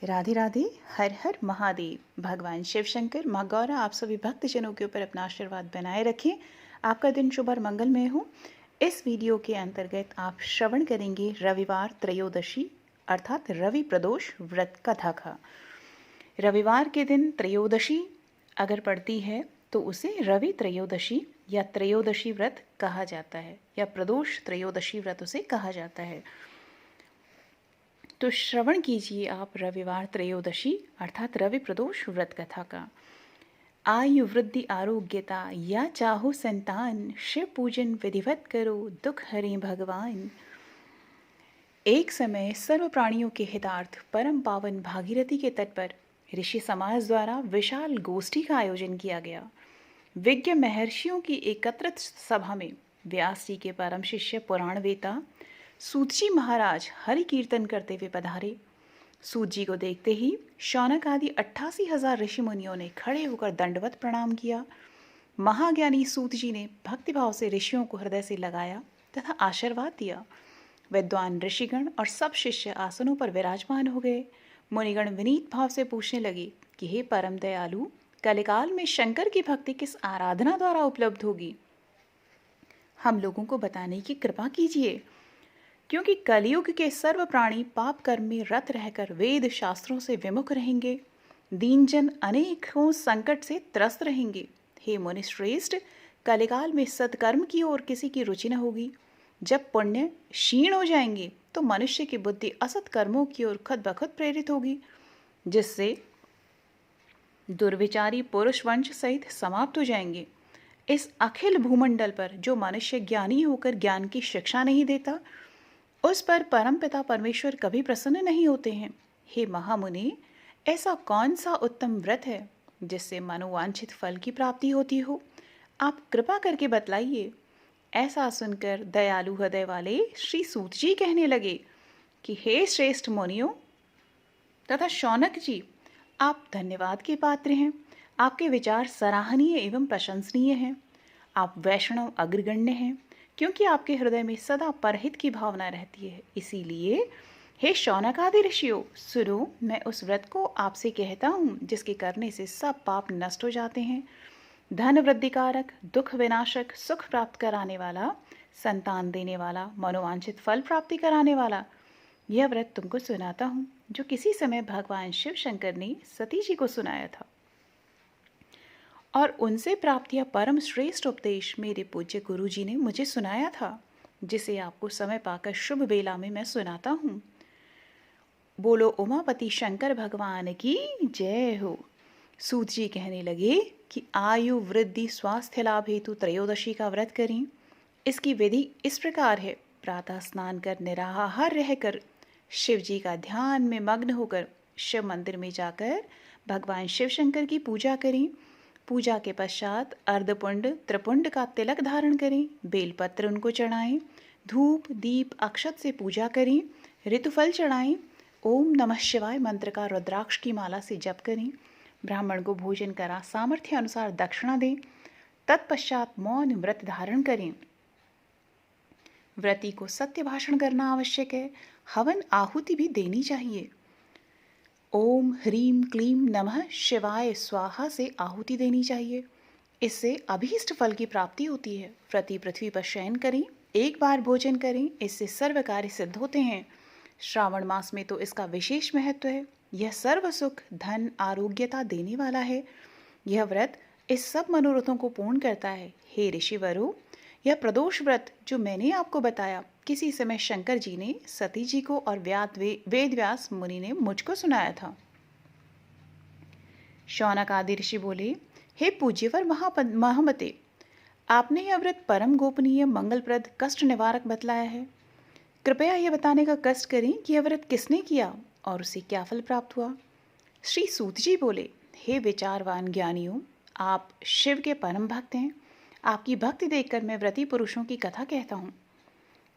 राधे राधे। हर हर महादेव। भगवान शिव शंकर, माँ गौरा आप सभी भक्तजनों के ऊपर अपना आशीर्वाद बनाए रखें। आपका दिन शुभ और मंगलमय हो। इस वीडियो के अंतर्गत आप श्रवण करेंगे रविवार त्रयोदशी अर्थात रवि प्रदोष व्रत कथा का। रविवार के दिन त्रयोदशी अगर पड़ती है तो उसे रवि त्रयोदशी या त्रयोदशी व्रत कहा जाता है, या प्रदोष त्रयोदशी व्रत उसे कहा जाता है। तो श्रवण कीजिए आप रविवार त्रयोदशी अर्थात रवि प्रदोष व्रत कथा का। आयु वृद्धि आरोग्यता या चाहो संतान, शिव पूजन विधिवत करो, दुख हरे भगवान। एक समय सर्व प्राणियों के हितार्थ परम पावन भागीरथी के तट पर ऋषि समाज द्वारा विशाल गोष्ठी का आयोजन किया गया। विज्ञ महर्षियों की एकत्रित सभा में व्यास जी के परम शिष्य पुराणवेता सूत जी महाराज हरि कीर्तन करते हुए पधारे। सूत जी को देखते ही शौनक आदि 88,000 ऋषि मुनियों ने खड़े होकर दंडवत प्रणाम किया। महाज्ञानी सूत जी ने भक्तिभाव से ऋषियों को हृदय से लगाया तथा आशीर्वाद दिया। विद्वान ऋषिगण और सब शिष्य आसनों पर विराजमान हो गए। मुनिगण विनीत भाव से पूछने लगे कि हे परम दयालु, कलिकाल में शंकर की भक्ति किस आराधना द्वारा उपलब्ध होगी? हम लोगों को बताने की कृपा कीजिए, क्योंकि कलयुग के सर्व प्राणी पाप कर्म में रत रहकर वेद शास्त्रों से विमुख रहेंगे। दीनजन अनेकों संकट से त्रस्त रहेंगे। हे मुनि श्रेष्ठ, कलिकाल में सत्कर्म की ओर किसी की रुचि न होगी। जब पुण्य क्षीण हो जाएंगे तो मनुष्य की बुद्धि असत कर्मों की ओर खुद ब खुद प्रेरित होगी, जिससे दुर्विचारी पुरुष वंश सहित समाप्त हो जाएंगे। इस अखिल भूमंडल पर जो मनुष्य ज्ञानी होकर ज्ञान की शिक्षा नहीं देता, उस पर परमपिता परमेश्वर कभी प्रसन्न नहीं होते हैं। हे महामुनि, ऐसा कौन सा उत्तम व्रत है जिससे मनोवांछित फल की प्राप्ति होती हो? आप कृपा करके बतलाइए। ऐसा सुनकर दयालु हृदय वाले श्री सूत जी कहने लगे कि हे श्रेष्ठ मुनियों तथा शौनक जी, आप धन्यवाद के पात्र हैं। आपके विचार सराहनीय एवं प्रशंसनीय हैं। आप वैष्णव अग्रगण्य हैं, क्योंकि आपके हृदय में सदा परहित की भावना रहती है। इसीलिए हे शौनकादि ऋषियों, सुनो, मैं उस व्रत को आपसे कहता हूँ जिसके करने से सब पाप नष्ट हो जाते हैं। धन वृद्धिकारक, दुख विनाशक, सुख प्राप्त कराने वाला, संतान देने वाला, मनोवांछित फल प्राप्ति कराने वाला यह व्रत तुमको सुनाता हूँ, जो किसी समय भगवान शिव शंकर ने सती जी को सुनाया था, और उनसे प्राप्त यह परम श्रेष्ठ उपदेश मेरे पूज्य गुरु जी ने मुझे सुनाया था, जिसे आपको समय पाकर शुभ बेला में मैं सुनाता हूँ। बोलो उमापति शंकर भगवान की जय हो। सूत जी कहने लगे कि आयु वृद्धि स्वास्थ्य लाभ हेतु त्रयोदशी का व्रत करें। इसकी विधि इस प्रकार है। प्रातः स्नान कर निराहार रहकर शिव जी का ध्यान में मग्न होकर शिव मंदिर में जाकर भगवान शिव शंकर की पूजा करें। पूजा के पश्चात अर्धपुंड त्रिपुंड का तिलक धारण करें, बेलपत्र उनको चढ़ाएं, धूप दीप अक्षत से पूजा करें, ऋतुफल चढ़ाएं, ओम नमः शिवाय मंत्र का रुद्राक्ष की माला से जप करें, ब्राह्मण को भोजन करा सामर्थ्य अनुसार दक्षिणा दें। तत्पश्चात मौन व्रत धारण करें। व्रती को सत्य भाषण करना आवश्यक है। हवन आहुति भी देनी चाहिए। ओम ह्रीम क्लीम नमः शिवाय स्वाहा से आहुति देनी चाहिए। इससे अभीष्ट फल की प्राप्ति होती है। व्रती पृथ्वी पर शयन करें, एक बार भोजन करें, इससे सर्व कार्य सिद्ध होते हैं। श्रावण मास में तो इसका विशेष महत्व है। यह सर्व सुख धन आरोग्यता देने वाला है। यह व्रत इस सब मनोरथों को पूर्ण करता है। हे ऋषिवरों, यह प्रदोष व्रत जो मैंने आपको बताया, किसी समय शंकर जी ने सती जी को और वेद व्यास मुनि ने मुझको सुनाया था। शौनक आदि ऋषि बोले, हे पूज्यवर महामते, आपने यह व्रत परम गोपनीय मंगलप्रद कष्ट निवारक बतलाया है। कृपया यह बताने का कष्ट करें कि यह व्रत किसने किया और उसे क्या फल प्राप्त हुआ। श्री सूत जी बोले, हे विचारवान ज्ञानियों, आप शिव के परम भक्त हैं। आपकी भक्ति देखकर मैं व्रती पुरुषों की कथा कहता हूँ।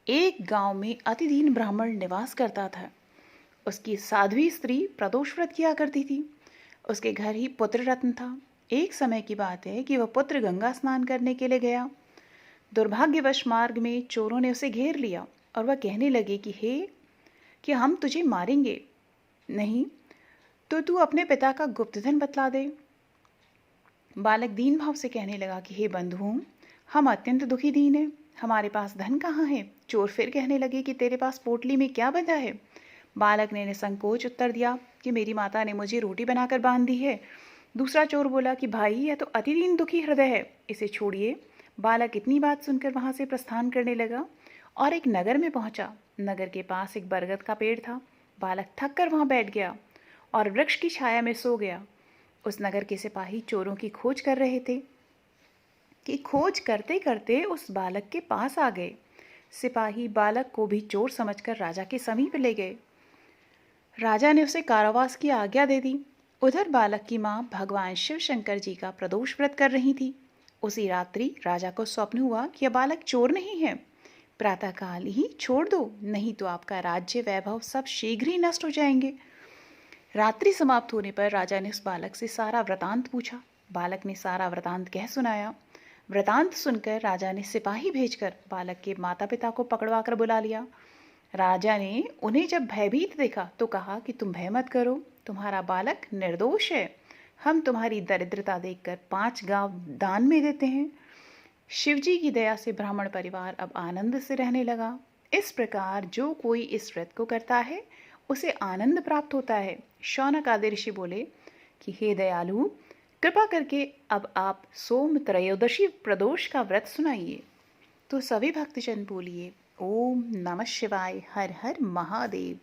एक गांव में अतिदीन ब्राह्मण निवास करता था। उसकी साध्वी स्त्री प्रदोष व्रत किया करती थी। उसके घर ही पुत्र रत्न था। एक समय की बात है कि वह पुत्र गंगा स्नान करने के लिए गया। दुर्भाग्यवश मार्ग में चोरों ने उसे घेर लिया और वह कहने लगे कि हम तुझे मारेंगे नहीं, तो तू अपने पिता का गुप्तधन बतला दे। बालक दीन भाव से कहने लगा कि हे बंधुओं, हम अत्यंत दुखी दीन हैं, हमारे पास धन कहाँ है। चोर फिर कहने लगे कि तेरे पास पोटली में क्या बंधा है। बालक ने निसंकोच उत्तर दिया कि मेरी माता ने मुझे रोटी बनाकर बांध दी है। दूसरा चोर बोला कि भाई, यह तो अति दीन दुखी हृदय है, इसे छोड़िए। बालक इतनी बात सुनकर वहां से प्रस्थान करने लगा और एक नगर में पहुंचा। नगर के पास एक बरगद का पेड़ था। बालक थक कर वहां बैठ गया और वृक्ष की छाया में सो गया। उस नगर के सिपाही चोरों की खोज कर रहे थे कि खोज करते करते उस बालक के पास आ गए। सिपाही बालक को भी चोर समझकर राजा के समीप ले गए। राजा ने उसे कारावास की आज्ञा दे दी। उधर बालक की माँ भगवान शिव शंकर जी का प्रदोष व्रत कर रही थी। उसी रात्रि राजा को स्वप्न हुआ कि यह बालक चोर नहीं है। प्रातःकाल ही छोड़ दो, नहीं तो आपका राज्य वैभव सब शीघ्र ही नष्ट हो जाएंगे। रात्रि समाप्त होने पर राजा ने उस बालक से सारा वृतांत पूछा। बालक ने सारा वृतांत कह सुनाया। वृतांत सुनकर राजा ने सिपाही भेजकर बालक के माता पिता को पकड़वा कर बुला लिया। राजा ने उन्हें जब भयभीत देखा तो कहा कि तुम भय मत करो, तुम्हारा बालक निर्दोष है। हम तुम्हारी दरिद्रता देखकर 5 गांव दान में देते हैं। शिवजी की दया से ब्राह्मण परिवार अब आनंद से रहने लगा। इस प्रकार जो कोई इस व्रत को करता है उसे आनंद प्राप्त होता है। शौनक आदि ऋषि बोले कि हे दयालु, कृपा करके अब आप सोम त्रयोदशी प्रदोष का व्रत सुनाइए। तो सभी भक्तजन बोलिए, ओम नमः शिवाय, हर हर महादेव।